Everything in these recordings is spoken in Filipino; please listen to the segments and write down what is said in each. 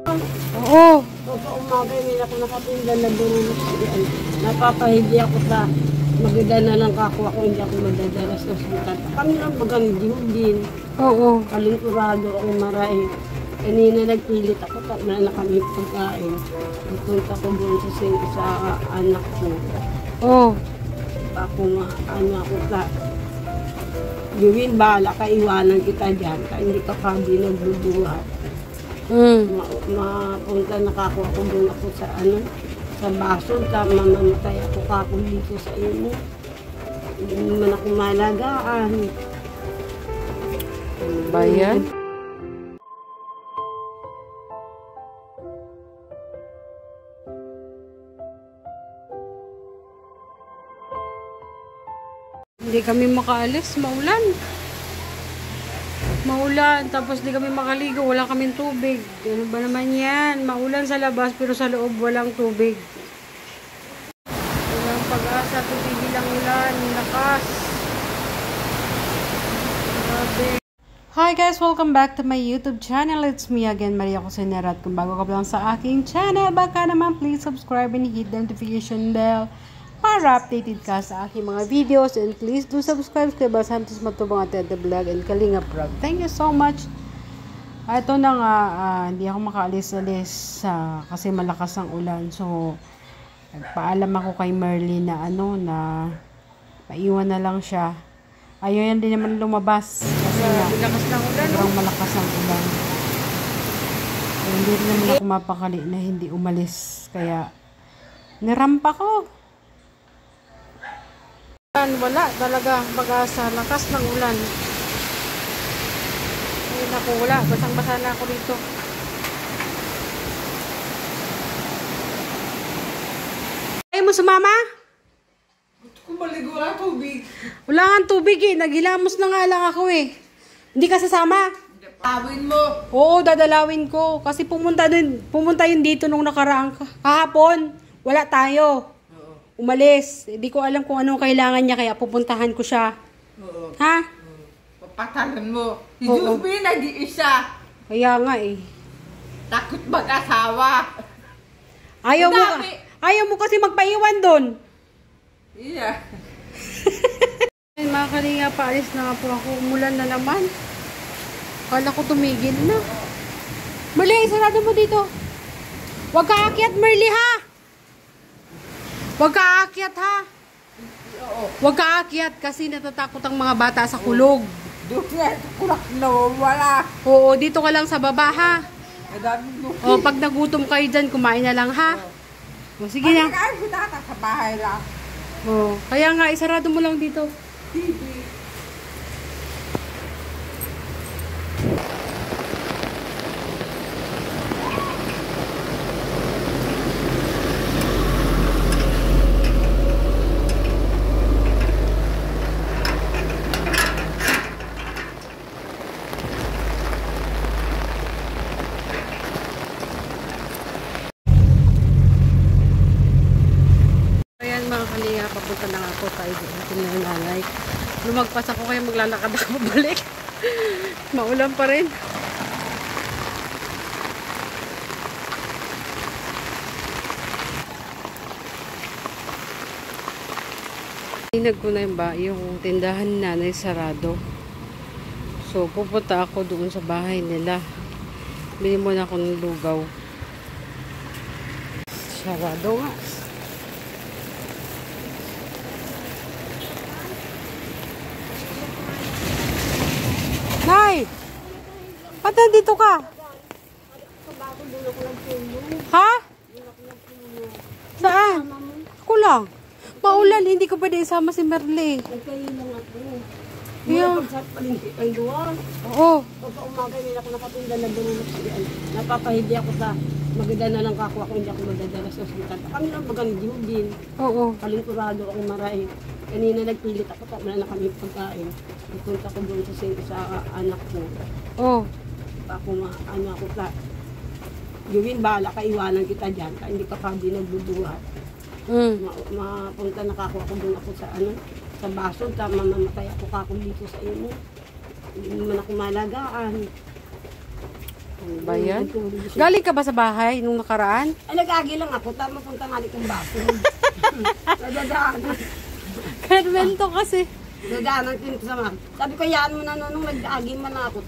Oo. Sa umaga, hindi ako nakatinda na doon. Napapahindi ako sa magdadala ng kapwa ko, hindi ako madadala sa ospital. Kami lang bagang din. Oo. Kalingkurado ako maray. Kanina nagpilit ako, wala na kami pagkain. Nagpunta ko doon sa anak ko. Oo. Ako nga, ako sa Gawin, bahala ka, iwanan kita dyan. Hindi ka pa binagbubuhat. Mapunta nakakuha ko doon ako sa sa baso, mamamatay ako kako dito sa inyo. Hindi naman ako malagaan. Bayan? Hindi kami makaalis, maulan. Maulan, tapos di kami makaligo, wala kaming tubig. Ano ba naman yan? Maulan sa labas, pero sa loob walang tubig. Walang pag-asa, tubig lang ulan, lakas. Grabe. Hi guys, welcome back to my YouTube channel. It's me again, Maria Cosinera. At kung bago ka lang sa aking channel, baka naman please subscribe and hit the notification bell para updated ka sa aking mga videos. And please do subscribe kay Santos Matubang at Tete Vlog and Kalinga Vlog. Thank you so much. Ito na nga, hindi ako makaalis-alis kasi malakas ang ulan. So, nagpaalam ako kay Merly na na paiwan na lang siya. Ayaw yan din naman lumabas. Kasi nga, sobrang malakas ang ulan. So, hindi rin naman ako mapakali na hindi umalis. Kaya, nirampa ko. Wala talaga pag-asa, lakas ng ulan. Ay naku, wala, basang-basa na ako dito. Ayaw mo sumama? Gusto ko maligo na tubig. Wala nga tubig eh, naghilamos na nga lang ako eh. Hindi ka sasama? Dadalawin mo. Oo, dadalawin ko. Kasi pumunta yun dito nung nakaraang kahapon. Wala tayo. Umalis. Hindi ko alam kung anong kailangan niya, kaya pupuntahan ko siya. Oo. Ha? Papatalan mo. Si Oo. Juby nag-iisa. Kaya nga eh. Takot mag-asawa. Ayaw mo kasi magpaiwan doon. Iya. Mga kalinga, paalis na nga po ako. Umulan na naman. Kala ko tumigil na. Merly, sarado mo dito. Huwag ka aakyat, Merly, ha? Huwag ka aakyat, ha? Oo. Huwag ka aakyat kasi natatakot ang mga bata sa kulog. Doon nga, kulak na wala. Oo, dito ka lang sa baba, ha? Madaming lupi. O, pag nagutom kayo dyan, kumain na lang, ha? O, sige na. Ay, sinata sa bahay lang. O, kaya nga, isarado mo lang dito. TV. Mga kalinga, papunta na ako sa ating nanay. Lumagpas ako kaya maglalakad ako balik. Maulan pa rin. Tinag ko na yung tindahan ni nanay sarado. So pupunta ako doon sa bahay nila. Bili muna ako ng lugaw. Sarado nga. Nay! Ba't nandito ka? Ha? Saan? Ako lang. Maulan, hindi ko pwede isama si Merly. Nagkayo lang ako. Yeah. Pag-sat palingkit ang luwan. Oo. Pag umaga, hindi ako nakatinda na doon. Napapahindi ako sa magdadala ng kapwa ko, hindi ako madadala sa ospital. Kami lang bagang din. Oo. Kalingkurado ako maray. Kanina nagpilit ako, wala na kami pagkain. Nagpunta ko doon sa anak ko. Oo. Ako nga, ako sa Gawin, bahala ka, iwanan kita dyan. Hindi ka pa binagbubuhat. Mapunta nakakuha ko doon ako sa baso, mamamatay ako kako dito sa inyo. Hindi naman ako malagaan. Ano ba yan? Galing ka ba sa bahay nung nakaraan? Ay, nag-agi lang ako. Tama punta nga kong baso. Nadadaanan. Karmento kasi. Nadaanan ko sa mga. Sabi ko, yaan mo na nung nag-agi man ako.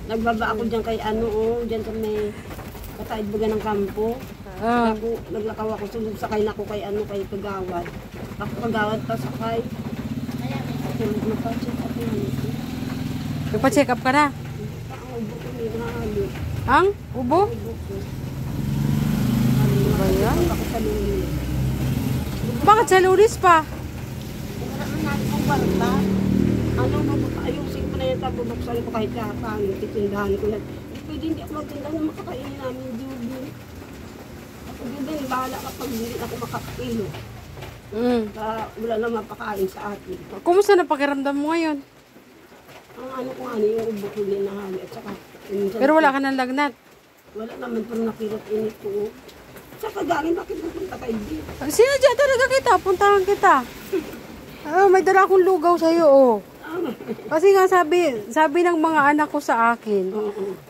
Nagbaba ako dyan kay dyan sa may kataid baga ng kampo. Naglakaw ako, sakay na ako kay Kagawad. Ako Kagawad pa sakay. Ako nagpa-check up na nito. Nagpa-check up ka na? Ang ubo ko nilahalo. Ang? Ubo? Ba yan? Ako sa lulis. Bakit sa lulis pa? Wala man natin kung barta. Ayusin ko na yan, bubuksan ko kahit kapang. Titindahan ko yan. Pwede hindi ako magtindahan na makakainin namin Jubil. Ako Jubil, bahala kapag hindi ako makakilo. Wala na mapakain sa atin. Kumusta na pakiramdam mo ngayon? Ang yung ubo ko linahali at saka Pero wala ka ng lagnat? wala naman pero nakirot init ko. Saka galing bakit pupunta kayo dito? Sinadya talaga kita, puntahan kita. May dala akong lugaw sa'yo, oh. Kasi nga sabi ng mga anak ko sa akin,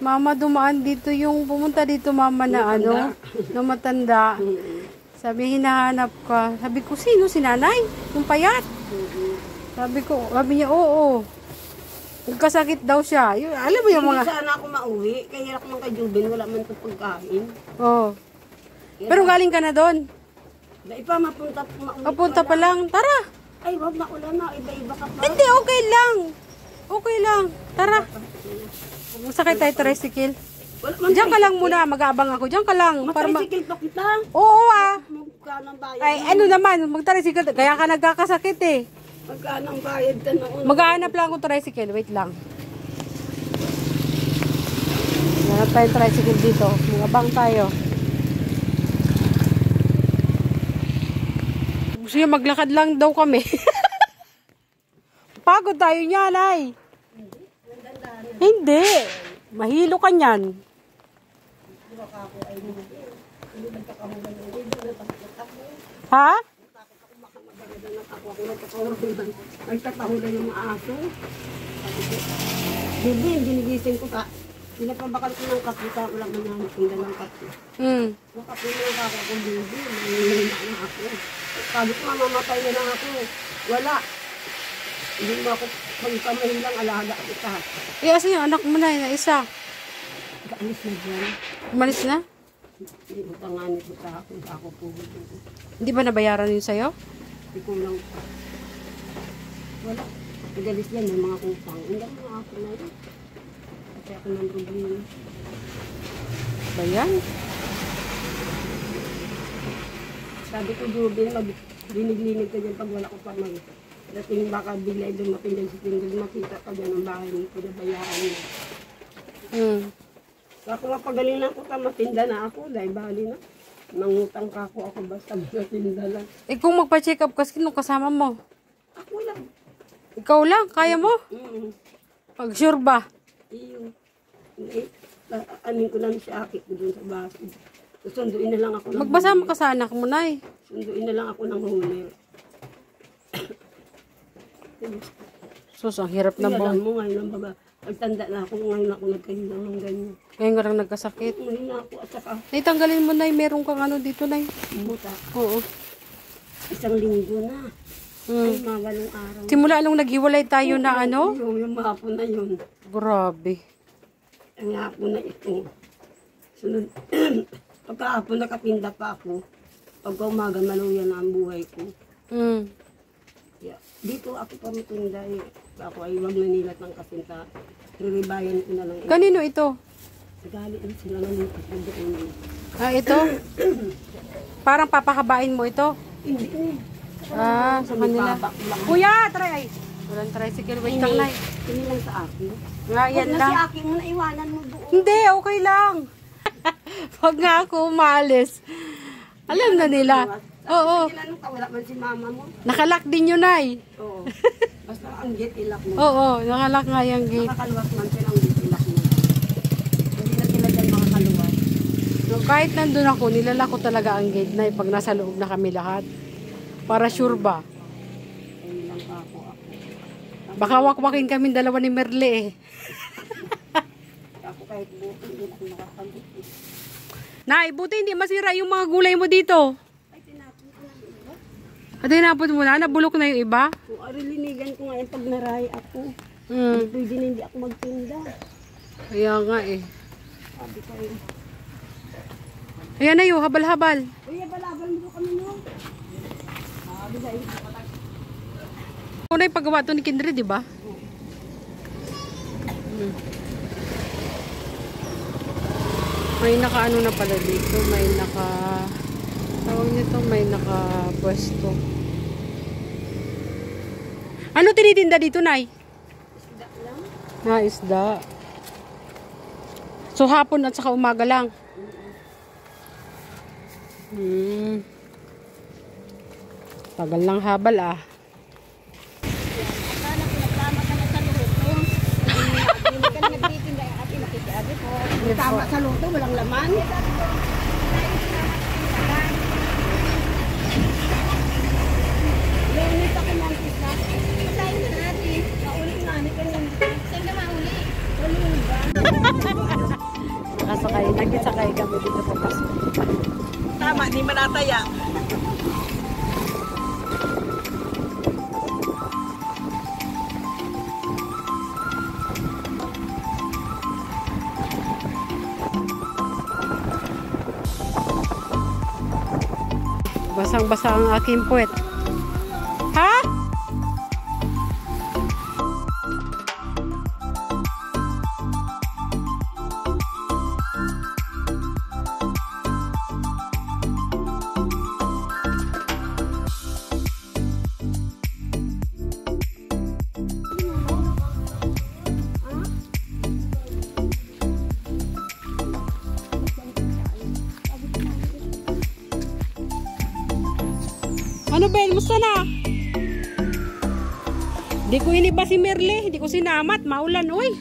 Mama, dumaan dito yung, pumunta dito mama na na matanda. Sabi, hinahanap ka. Sabi ko, sino? Si nanay? Yung payat? Sabi niya, oo. Nagkasakit daw siya. Alam mo yung mga... Hindi sana ako mauwi. Kaya ako man kay Jubin, wala man ito pagkain. Oo. Pero galing ka na doon. Dahil pa mapunta Papunta pa lang. Tara. Ay, wag na ulan na. Iba-iba ka pa. Hindi, okay lang. Okay lang. Tara. Sakay tayo tricycle. Diyan ka lang muna. Mag-aabang ako. Diyan ka lang. Matricycle pa kita. Oo ah. Magkano ang bayad? Ay, ano naman. Mag-tricycle. Kaya ka nagkakasakit eh. Magkano ang bayad ka noon? Maghahanap lang ako tricycle. Wait lang. Hanap tayo tricycle dito. Mag-abang tayo. Gusto niya maglakad lang daw kami. Pagod tayo niyan ay. Hindi. Mahilo ka niyan. Ha? Nagtatahulan yung mga aso. Hindi, ginigising ko ka. Pinapabakal ko ng kape ka. Wala man namin tingnan ng kape. Nakape na yung kaka kong bibi. Mahihina na ako. Sabi ko, mamamatay na lang ako. Wala. Hindi mo ako pagkamay lang alaga kita. Kasi yung anak mo na yun, isa. Kaalis na dyan. Umalis na? Hindi mo tanganin ko sa akin. Ako po. Hindi ba nabayaran yun sa'yo? Hindi ko lang pa. Wala. Nagalis yan yung mga kupang. Hindi mo ako na yun. Kasi ako ng problema. Ba yan? Sabi ko, Jubin, linig-linig ka dyan pag wala ko pa mag... Dating baka bigla dumating dyan si Tinggal, makita ka dyan ang bahay mo, pinabayaan mo. So ako mapagaling lang ko ka, matinda na ako, dahil bali na. Mangutang ka ako basta matinda lang. Eh kung magpa-check up kasi nung kasama mo? Ako lang. Ikaw lang? Kaya mo? Pag sure ba? Iyo. Anin ko lang siya akit ko dun sa baso. Sunduin na lang ako ng Magbasama ka sa anak mo, Nay. Sunduin na lang ako ng huli. Sus, ang hirap ng Alam buwan. mo ngayon ang baga. Pagtanda na ako, ngayon ako nagkahilang ng ganyan. Ngayon ka lang nagkasakit. Ngayon na ako at saka Nay, tanggalin mo, Nay. Meron kang ano dito, Nay. buta. Oo. Isang linggo na. Ay, mga walong araw. Simula nung naghiwalay tayo na ano? Yung hapon na yun. Grabe. Ang hapon na ito. Sunod. Pagkahapon nakapinda pa ako. Pagka umaga, maluyan na ang buhay ko. Yeah. Dito ako pa matinda eh. Ako ay wag nanilat ng kasinta. Riribayan ko na lang. Kanino ito? Galit na sila ng doon. Ah, ito? Parang papahabain mo ito? Hindi eh. Ah, sa kanila. Kuya, try. Walang tricycle. Wait lang, Nay. Hindi lang sa akin. Nga, yan Huwag na lang. si akin mo na iwanan mo doon. Hindi, okay lang. Pag nga ako umalis. Alam na nila. Oo. Tinanong ka, wala man si mama mo. Nakalak din yun, Nay. Oo. Basta ang gate ilak mo. Oo, nakalak nga yung gate. Makakaluwas man sila ang gate ilak mo. Hindi na sila dyan makakaluwas. So, kahit nandun ako, nilalak ko talaga ang gate, Nay, pag nasa loob na kami lahat. Para sure ba? Ayun lang ako. Baka wakwakin kami dalawa ni Merle eh. Ako kahit buto, hindi ako makakabit. Nay, buti hindi masira yung mga gulay mo dito. Ay, tinapon ko lang iba. At hinapon mo na, nabulok na yung iba. Kung arilinigan ko ngayon pag naray ako, Hmm. pwede na hindi ako magtinda. Kaya nga eh. Sabi ko yun. Ayan na yun, habal-habal. Uy, balabal mo kami no. Sabi sa iyo. Una yung paggawa to ni Kindred, di ba? May naka-ano na pala dito. May tawag nito, may naka-pwesto. Ano tinitinda dito, Nay? Isda lang. Na isda. So, hapon at saka umaga lang. Tagal lang habal ah. Akala ko nagtama ka na sa luto. Hindi ka na nagtitinda yung ate nakikiabi ko. Tama sa luto, walang laman. Leonit ako ng isda. Patayin na natin. Mauli namin kanina. Saan ka mauli? Wala ba? Nakisakay kami dito sa paso. Tama, di manataya. Basang-basa ang aking puwet. Ha? Ano Ben? Musta na? Di ko iniba si Merle. Di ko sinamat. Maulan, uy.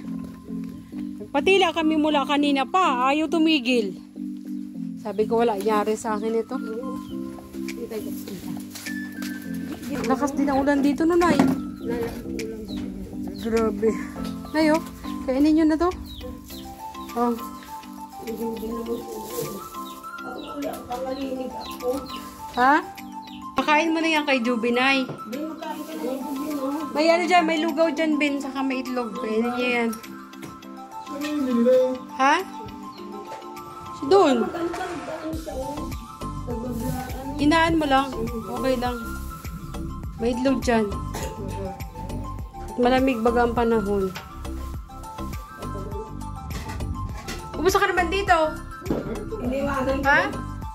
Nagpatila kami mula kanina pa. Ayaw tumigil. Sabi ko wala nyari sa akin ito. Lakas din ang ulan dito nun ay. Grabe. Ayo, kainin nyo na to. Oh. Ha? Pakain mo na yan kay Jubinay. May ano dyan, may lugaw dyan, Ben. Saka may itlog. Kainin niya yan. Ha? Si doon. Inaan mo lang. Okay lang. May itlog dyan. Malamig baga ang panahon. Kumusta ka naman dito? Iniwanan ko. Ha?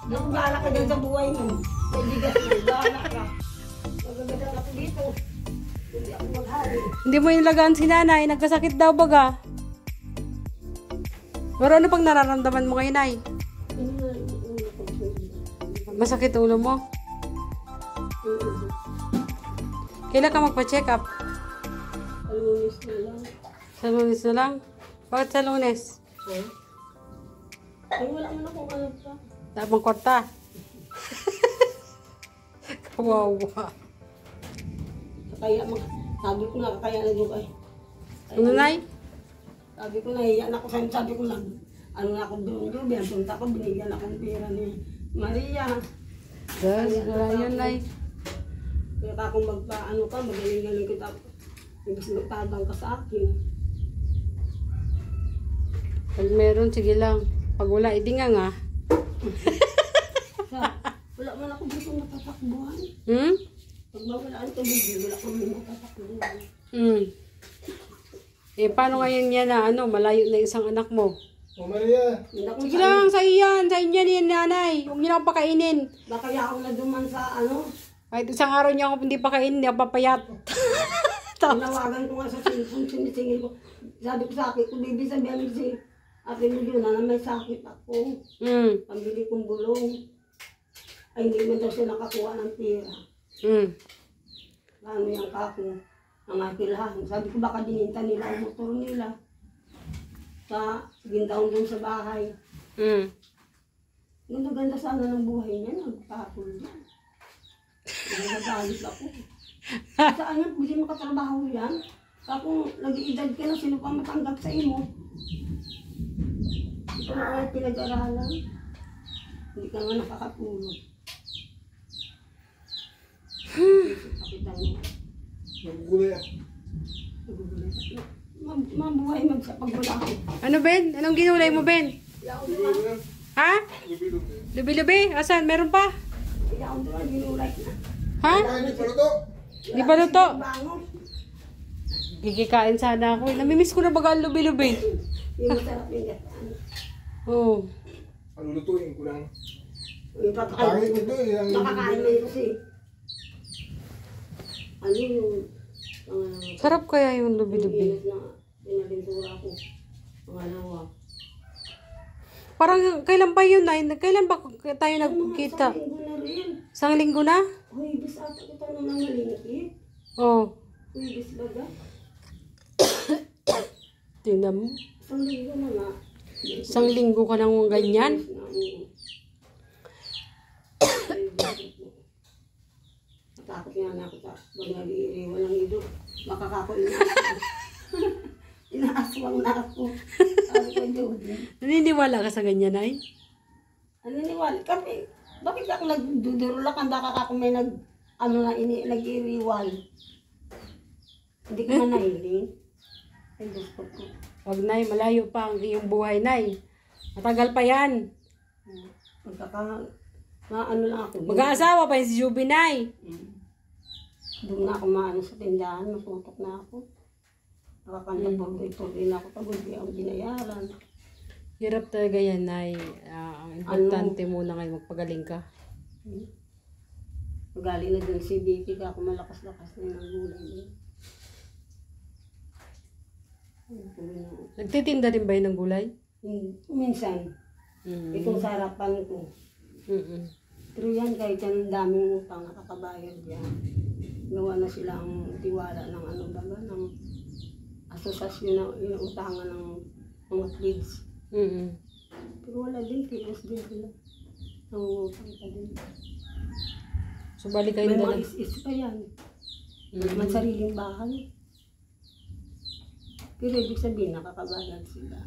Nakagala ka dyan sa buhay mo. Kaibigan mo, gala ka. Magagalang ako dito. Hindi ako maghari. Hindi mo nilagaan si nanay. Nagkasakit daw baga. Pero ano pang nararamdaman mo kay Nay? Masakit ulo mo? Kailan ka magpa-check up? Lunes na lang. Sa Lunes na lang? Bakit sa Lunes? Ay, wala man akong alam pa. Tapang kwarta. Kawawa. Kaya, sabi ko na, kaya na yung ay. Ano, Nay? Sabi ko na, iyan ako sa'yo. Sabi ko lang, ano na ako doon doon. Binpunta ko, binigyan akong pera ni Maria. Yes, wala yun, Nay. Kaya akong magpaano ka, magaling-galing kita. Ibig magtabang ka sa akin. Pag meron, sige lang. Pag wala, hindi nga. Wala man ako dito matatakbuhan. Hmm? Pag mawala ang tubig, wala kami matatakbuhan. Hmm. Eh, paano ngayon yan na, malayo na isang anak mo? O Maria, Sige lang, sa iyan. Sa inyo ni nanay. Huwag niyo na akong pakainin. Baka ako na duman sa ano. Kahit isang araw niya ako hindi pakainin, hindi ako papayat. Tinawagan ko nga sa cellphone, sinisingil ko. Sabi ko sa akin, kung bibi sabihan mo si Ate Lulyo na may sakit ako. Hmm. Pambili kong bulong. Ay, hindi man daw siya nakakuha ng pera. Hmm. Ano yung kako, ang apilahan. Sabi ko baka dininta nila ang motor nila. Sa gindaon doon sa bahay. Hmm. Ganda-ganda sana ng buhay niya, nagpapul niya. Nagagalit ako. Saan yan? Pwede makatrabaho yan? Kako, nag-iedad ka na, sino pa matanggap sa imo? Ito na nga pinag-aralan. Hindi ka nga nakakatulog. Kapitan mo. Nagugulay ah. Mabuhay magsapag wala ako. Ano, Ben? Anong ginulay mo, Ben? Lubi na. Ha? Lubi-lubi. Lubi-lubi? Asan? Meron pa? Kaya ako doon, ginulay na. Ha? Kain pa to. Di ba luto? Bangon. Gigikain sana ako. Namimiss ko na baga ang lubi-lubi. Yung masarap yung gataan. Oo. Ano lutuin ko lang. Yung Pangit ito eh. makakain mo yun kasi. Ano yung Sarap kaya yung lubi-lubi. init na pinalintura ko. Pangalawa. Parang kailan pa yun, Nay? Kailan ba tayo nagkita? Isang linggo na rin. Isang linggo na? Uy, bis ata kita nung nangalingkit. Oo. Uy, bis baga. Tingnan mo. Isang linggo na nga. Isang linggo ka nang ganyan. Natakot nga na ako sa pag nag-iiwan ng ido. Makakako inaaswang na ako. Sabi ko, Jody. Naniniwala ka sa ganyan, Nay? Naniniwala kami. Bakit ako nagdudurulak? Handa ka ako may nag-iiwan. Hindi ko man nahiling. Ay, gusto ko. Wag, Nay. Malayo pa ang iyong buhay, Nay. Matagal pa yan. Ano lang ako. Mag-aasawa pa yung si Juby, Nay. Doon na ako maano sa tindahan. Masutok na ako. Nakakanta po ito rin ako. Pagod di ako ginayaran. Hirap talaga yan, Nay. Ang importante muna ngayon magpagaling ka. Magaling na dun si Vicky. Ako malakas-lakas na yung gulay. Nagtitinda din ba yun ng gulay? Minsan. Itong sa harapan ko. Pero yan kahit yan ang daming utang nakakabayad yan. Gawa na sila ang tiwala ng ano baga, ng asosasyon na inuutangan ng mga kids. Pero wala din, kilos din sila. Nangungutang ka din. So balik kayo May na mga lang. is-is pa yan. May sariling bahay. Pero ibig sabihin, nakakabayad sila.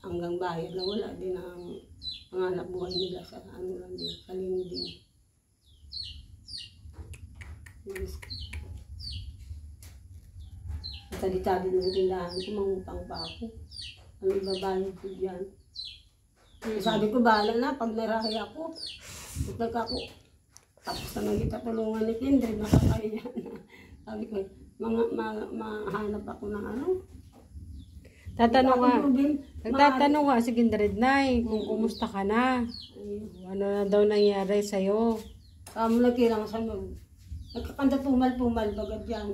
Hanggang bayad lang, wala din ang anak buhay nila sa ano lang din, sa linding. Salita din ng tindahan ko, mangutang pa ako. Ano ibabayad ko dyan? Sabi ko, bahala na, pag narahay ako, tutag ako. Tapos naman kita tulungan ni Kindred, nakakaya na. Sabi ko, mahanap ako ng ano. Nagtatanong nga si Kindred, Nay, kung kumusta ka na. Ano na daw nangyari sa'yo? Nagkirang sa nagkakanda tumal-tumal bagad yan.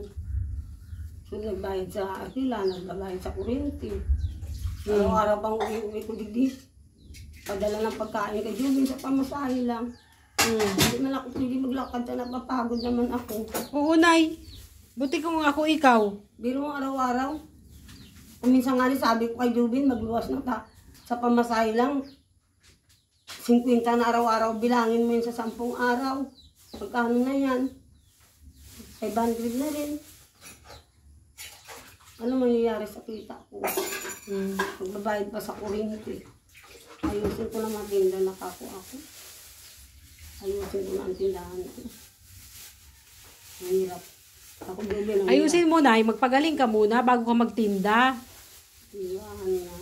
So nagbayad sa akila, nagbayad sa kuryente. Araw-araw pang uwi ko digdi. Padala ng pagkain kay Jubin sa pamasahe lang. Hindi man ako pwede maglakad na napapagod naman ako. Oo, Nay. Buti kung ako ikaw. Biro mo araw-araw. Kung minsan nga rin sabi ko kay Jubin, magluwas na ta. Sa pamasahe lang, 50 na araw-araw, bilangin mo yun sa 10 araw. Pagkano na yan? 500 na rin. Ano mangyayari sa kita ko? Magbabayad pa sa kuryente. Ayusin ko na matinda na kako ako. Ayusin ko na ang tindahan ko. Mahirap. Ako Jubin. Ayusin mo, Nay. Magpagaling ka muna bago ka magtinda. Iwahan na.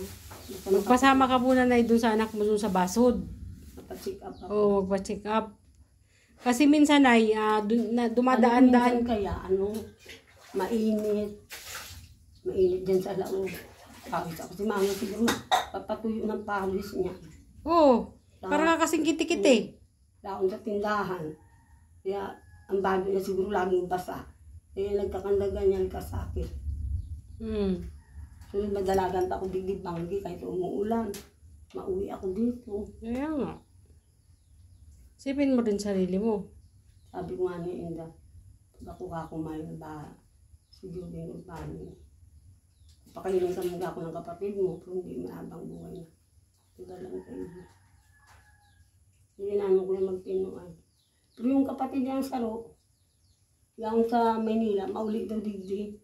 Magpasama ka muna, Nay, doon sa anak mo doon sa basod. Napacheck up ako. Oo, magpa-check up. Kasi minsan, Nay, dumadaan-daan. Minsan kaya, mainit. Mainit dyan sa loob. Pawis ako si mama siguro, papatuyo ng pawis niya. Oo, para ka kasing kiti-kiti. Laon sa tindahan. Kaya, ang bago niya siguro laging basa. Kaya nagkakandagan niya, nagkasakit. So, madalagan pa ako digdi-banggi kahit umuulan. Mauwi ako dito. Kaya nga. Sipin mo din sarili mo. Sabi ko nga ni Inda, bako ka kumain ba? Siguro din yung paano. Pakainin ka mga ako ng kapatid mo, pero hindi mahabang buhay na. Ito lang kayo. Hindi namin ko na magtinuan. Pero yung kapatid niyang saro, yung sa Manila, maulit daw digdi.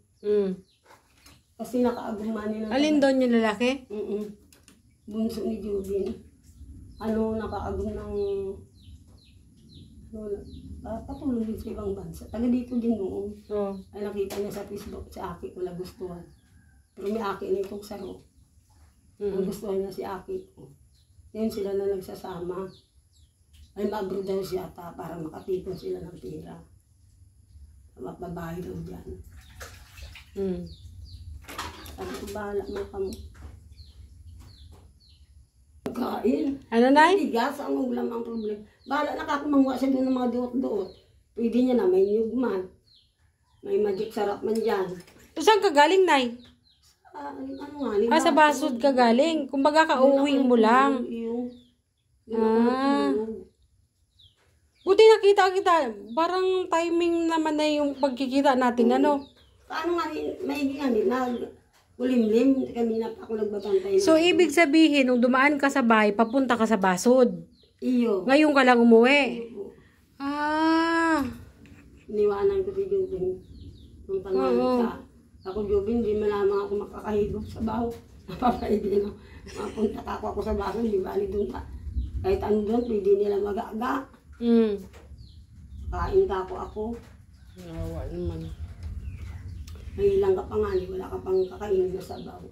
Kasi nakaaguman nila. Alin doon yung lalaki? Bunso ni Jubin. Nakaagum ng... patulong din sa ibang bansa. Taga dito din noon. Oo. Ay nakita niya sa Facebook si Aki ko nagustuhan. Pero may Aki na itong saro. Ang gustuhan niya si Aki ko. Ngayon sila na nagsasama. Ay mag-abroad daw siya para makatipon sila ng pera. Mapabahay daw dyan. Sabi ko, bahala mo kamo. Kain. Ano, Nay? Bigas ang ulam ang problem. Bahala na kakumangwa siya doon ng mga duot-duot. Pwede niya na, may nyugman. May magic sarap man dyan. Saan ka galing, Nay? Sa basod ka galing. Kumbaga ka-uwi mo lang. Buti nakita kita. Parang timing naman na yung pagkikita natin, ano? Paano nga, may ulimlim, kanina pa ako nagbabantay. So, ibig sabihin, nung dumaan ka sa bahay, papunta ka sa basod. Iyo. Ngayon ka lang umuwi. Iyo. Iniwanan ko si Jubin. Nung pangalit ka. Ako, Jubin, di malamang ako makakahigop sa baho. Napapaibig ako. Mapunta ako sa baso, di bali doon ka. Kahit ano doon, pwede nila mag-aga. Kain ka ako. Nawa naman. May ilang ka pa nga, wala ka pang kakainin na sabaw.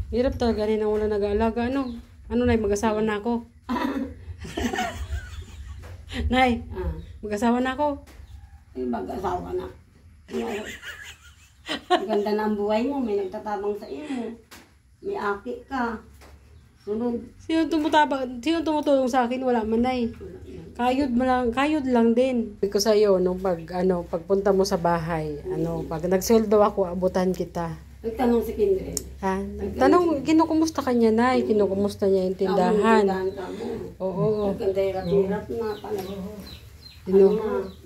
Hirap talaga rin ang wala nag-aalaga, ano? Ano, Nay, mag-asawa na ako. Nay, mag-asawa na ako. Ay, mag-asawa na. Ang ganda ng buhay mo, may nagtatabang sa iyo. May aki ka. Sunod. Sino tumutulong sa akin? Wala man, Nay. Kayod lang din. Sabi ko sa'yo, nung pagpunta mo sa bahay, pag nagsweldo ako, abutan kita. Nagtanong si Kindred. Ha? Kinukumusta ka niya, Nay? Kinukumusta niya yung tindahan? Oo. Nagkandahirap-hirap na pala.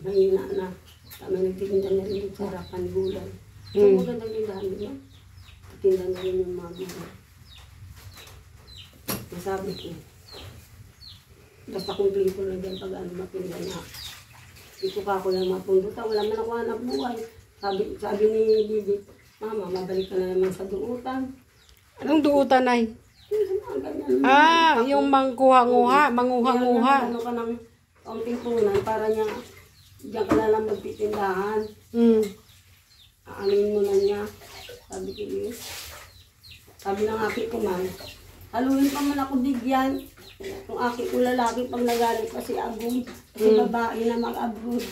Mahina na. Tama, nagtitinda na rin yung sarapan gulay. Ang magandang tindahan nila. Titinda na rin yung mga gulay. Masabi ko, basta kumplito na dyan pag mapinda na. Ito ka ako lang mapunduta, wala man ako hanap buhay. Sabi ni Bibi, Mama, mabalik ka na naman sa duutan. Anong duutan, Nay? Yung manguha-nguha. Ano ka ng kaunting punan para niya, diyan ka na lang magtitindahan. Aanin mo na niya. Sabi ko yun. Sabi ng aki ko man, haluin pa man ako bigyan. Kung aki ko lalaki pag nagalit pa si Agum, si babae na mag-abroad.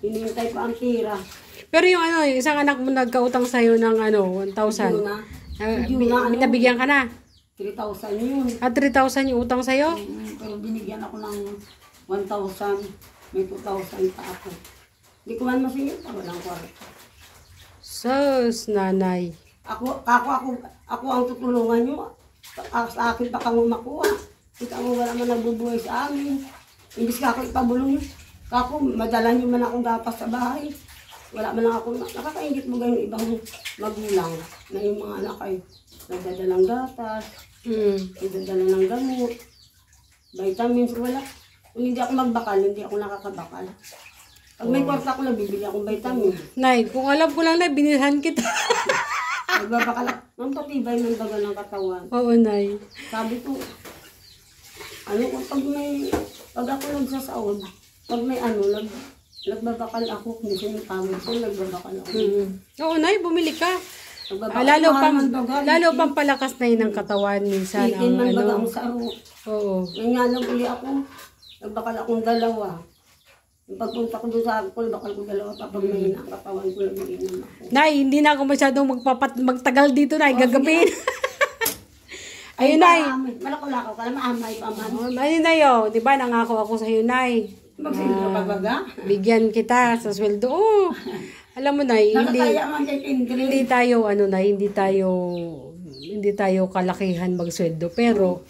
Hinintay pa ang tira. Pero yung yung isang anak mo nagkautang sa'yo ng 1,000. Binabigyan ka na? 3,000 yun. 3,000 yung utang sa'yo? Pero binigyan ako ng 1,000. May 2,000 pa ako. Hindi ko man masingit. Walang kwarta. Sus, nanay. Ako ang tutulungan nyo. Sa akin pa kamo makuha. Kita mo wala man nagbubuhay sa amin. Imbis ka ako ipabulong. Kako, madala nyo man akong gapas sa bahay. Wala man lang ako, nakakaingit mo yung ibang magulang na yung mga anak ay nagdadalang gatas, nagdadala ng gamot, vitamins, wala. Kung hindi ako magbakal, hindi ako nakakabakal. Pag may kwarta ako, nabibili akong vitamins. Nay, kung alam ko lang na, binilhan kita. Nagbabakal ako. Ang patibay ng bagal ng katawan. Oo, Nay. Sabi ko, pag ako nagsasaod, pag may nagbabakal ako, minsan yung kamay ko, nagbabakal ako. Oo, Nay, bumili ka. Lalo pang palakas na yun ng katawan minsan. Itin man bagang saro. Oo. Ngayon nga lang uli ako, nagbakal akong 2. Yung pagpunta ko doon sa ako, bakal ko 2 kapag may nakakatawan ko, nag-iinom ako. Nay, hindi na ako masyadong magtagal dito, Nay. Gagapin. Ayun, Nay. Malako-lako ka na, maamay pa man. Ayun, Nay, di ba? Nangako ako sa iyo, Nay. Magsildo ka baga? Bigyan kita sa sweldo. Oh, alam mo, Nay, hindi tayo, Nay, hindi tayo kalakihan magsweldo. Pero,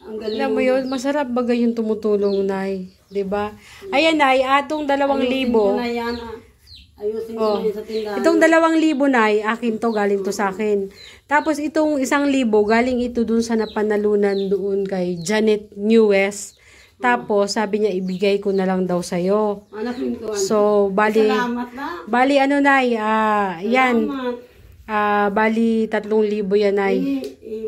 alam mo yun, masarap bagay yung tumutulong, Nay. Diba? Ayan, Nay, atong 2,000. Ayusin ko na sa tindahan. Itong 2,000, Nay, akin to, galing to sa akin. Tapos itong 1,000, galing ito dun sa napanalunan doon kay Janet Newes Tapos, sabi niya, ibigay ko na lang daw sa'yo. Anak pintuan. So, bali, Salamat na. bali ano, Nay, yan, Salamat. bali 3,000 yan, Nay.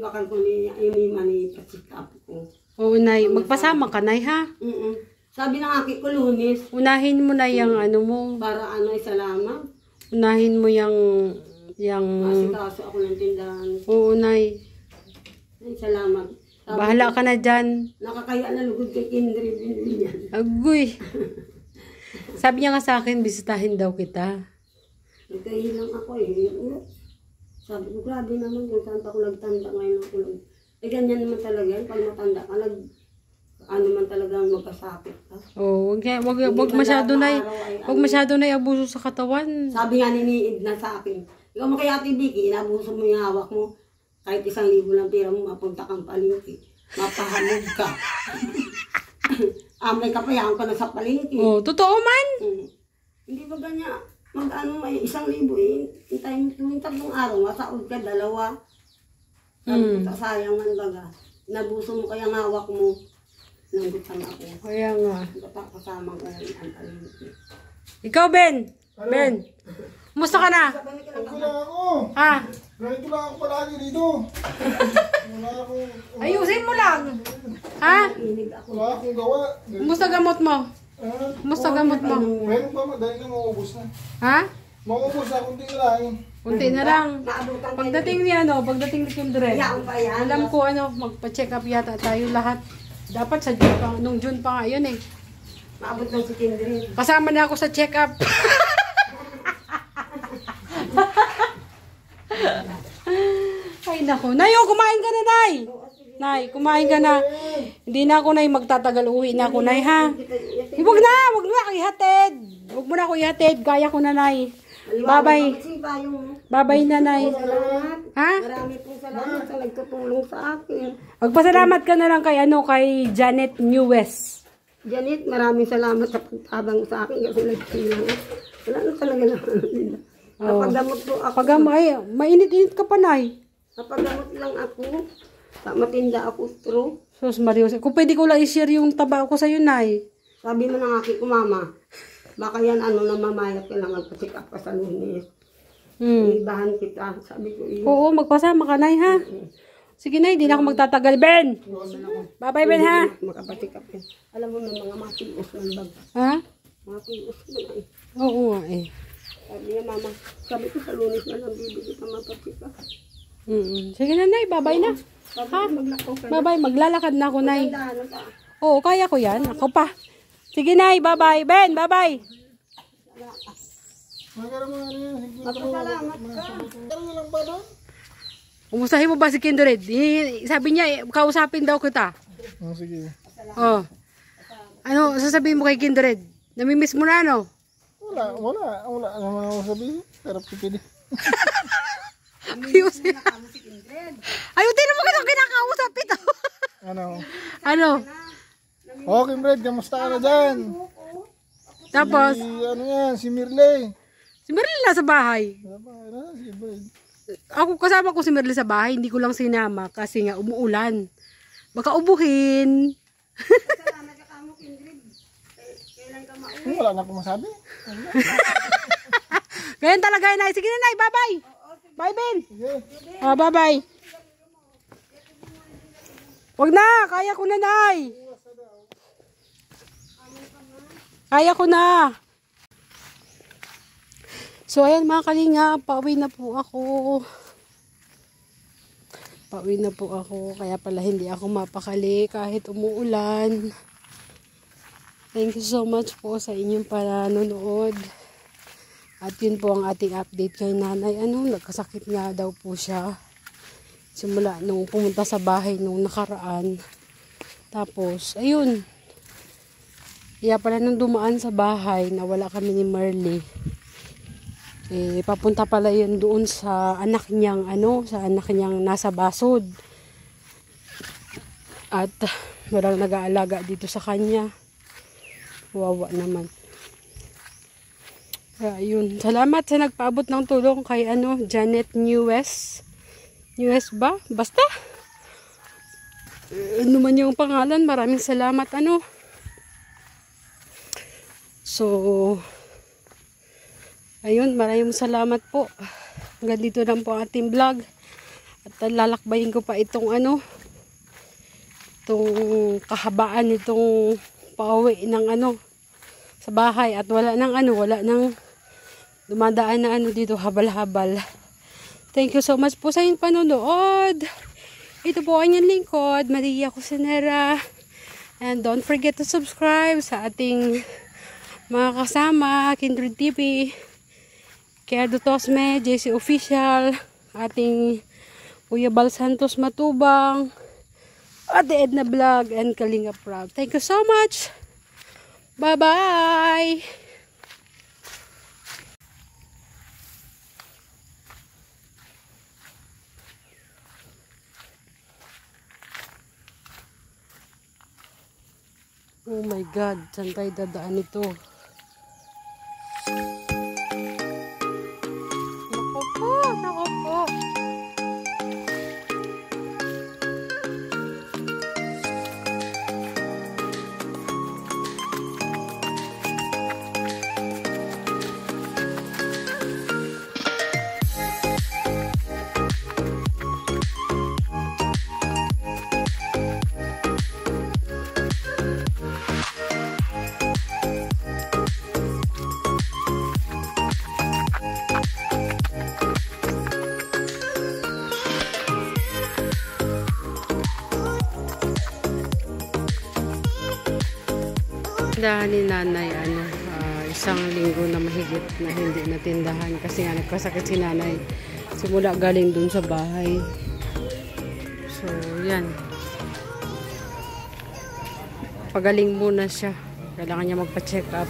Bakal ko ni mani pa-check up ko. Oo, Nay, magpasama ka, Nay, ha? Sabi ng aki ko Lunes, Unahin mo na yung ano mo, para ano ay salamat. unahin mo yung, Masikaso ako ng tindahan. oo, Nay. Ay, salamat. Sabi Bahala ka na dyan. nakakaya na lugod kay Kindred din yan. Agoy. Sabi niya nga sa akin, bisitahin daw kita. Nagkahilang ako eh. Sabi ko, grabe naman kung saan ako nagtanda ngayon ako. Eh, ganyan naman talaga yan. Pag matanda ka, ano man talagang magkasakit ka. Oh, wag masyado na abuso sa katawan. Sabi nga ni Niid na sa akin, ikaw mo kay Ate Vicky, inabuso mo yung hawak mo. Kahit 1,000 lang pera mo, mapunta kang palengke. Mapahalog ka. May kapayahan ka na sa palengke. Oh, totoo man. Hindi ba ganyan? Mag-ano may 1,000 eh. Hintayin mo yung 3 araw, masaod ka, 2. Sabi ko, sayang man baga. Nabuso mo kaya ang hawak mo. Nanggutan ako. Kaya nga. Kasama ko ang palengke. Ikaw, Ben. Ben. Kumusta ka na? Ako lang ako. Ha? Ganito lang ako palagi dito. Wala akong... Ayusin mo lang. Ha? Wala akong gawa. Kumusta gamot mo? Kumusta gamot mo? Meron pa, dahil na maubos na. Ha? Maubos na, kunti na lang. Kunti na lang. Naabutan Pagdating ni Kindred, Yaon pa yan. alam ko magpa-check up yata tayo lahat. Dapat sa June pa, nung June pa nga yun eh. Maabot lang si Kindred. Kasama na ako sa check up. Ay nako. Nay, kumain ka na, Nay. Nay, kumain ka na. Hindi na ako, Nay, magtatagal. Uwi na ako, Nay, ha? Huwag na ako ihatid. Huwag mo na ako ihatid. Kaya ko na, Nay. Bye-bye. Bye-bye na, Nay. Ha? Marami pong salamat sa nagtutulong sa akin. Magpasalamat ka na lang kay Janet Newes. Janet, maraming salamat sa pagtabang sa akin kasi nagsilang. Wala na talaga naman nila. Napagamot po ako. Mainit-init ka pa, Nay. Napagamot lang ako. Matinda ako stroke. Sus, Marios. Kung pwede ko lang i-share yung taba ko sa'yo, Nay. Sabi mo ng aking mama, baka yan namamayat ka lang magpa-check up ka sa Lunes. Ibahan kita. Sabi ko, Oo, magpasama ka, Nay, ha? Sige, Nay, di na ako magtatagal, Ben. Bye-bye, Ben, ha? Makapacheck up yan. Alam mo na mga matios ng bag. Ha? Mga tios na eh. Oo, eh. Sabi niya, mama, sabi ko sa Lunes na lang bibigit ka mapacheck up. Sige na, Nay, bye-bye na. Sabi Ha? ko, maglakaw ka na. Bye-bye, maglalakad na ako, Nay. Dahanan ka. Oo, kaya ko yan. Ako pa. Sige, Nay, bye-bye. Ben, bye-bye. Magpasalamat ka. Ano lang ba doon? Kumustahin mo ba si Kindred? Sabi niya, kausapin daw kita. Sige. Oh. Ano, sasabihin mo kay Kindred? Namimiss mo na, ano? Wala naman ako sabihin. Sarap si Pidi. Ayusin. Ayusin mo kitang kinakausap ito. Ano? Okay, Brad, kamusta ka na dyan? Tapos, Si Mirley. si Merle nasa bahay. Si Brad. Ako kasama ko si Merle sa bahay, hindi ko lang sinama kasi nga umuulan. Baka ubuhin. Wala na akong masabi. Ganyan talaga yun, Nay. Sige na, Nay. Bye-bye. Bye, Ben. Sige. Bye-bye. Wag na. Kaya ko na, Nay. Kaya ko na. So, ayan mga kalinga. Pauwi na po ako. Kaya pala hindi ako mapakali kahit umuulan. Thank you so much po sa inyong panonood. At yun po ang ating update kay nanay. Nagkasakit nga daw po siya. Simula nung pumunta sa bahay nung nakaraan. Tapos, ayun. Kaya pala nung dumaan sa bahay, nawala kami ni Merle. Papunta pala yun doon sa anak niyang, sa anak niyang nasa Basod. At walang nag-aalaga dito sa kanya. Wawa naman. Kaya yun. Salamat sa nagpaabot ng tulong kay Janet Newes. Newes ba? Basta. Ano man yung pangalan. Maraming salamat So, ayun, maraming salamat po. Hanggang dito lang po ang ating vlog. At lalakbayin ko pa itong itong kahabaan nitong pauwi ng sa bahay. At wala nang dumadaan na dito, habal-habal. Thank you so much po sa inyong panonood. Ito po ang inyong lingkod, Maria Cosinera. And don't forget to subscribe sa ating mga kasama, Kindred TV, Kerdo Tosme, JC Official, ating Kuya Bal Santos Matubang, Ate Edna Vlog, and Kalinga Prab. Thank you so much. Bye-bye. Oh my God, saan tayo dadaan ito? Naku po, naku po. Tindahan ni nanay, isang linggo na mahigit na hindi natindahan kasi nga nagkasakit si nanay. Simula galing dun sa bahay. So, yan. Pagaling muna siya. Kailangan niya magpa-check up.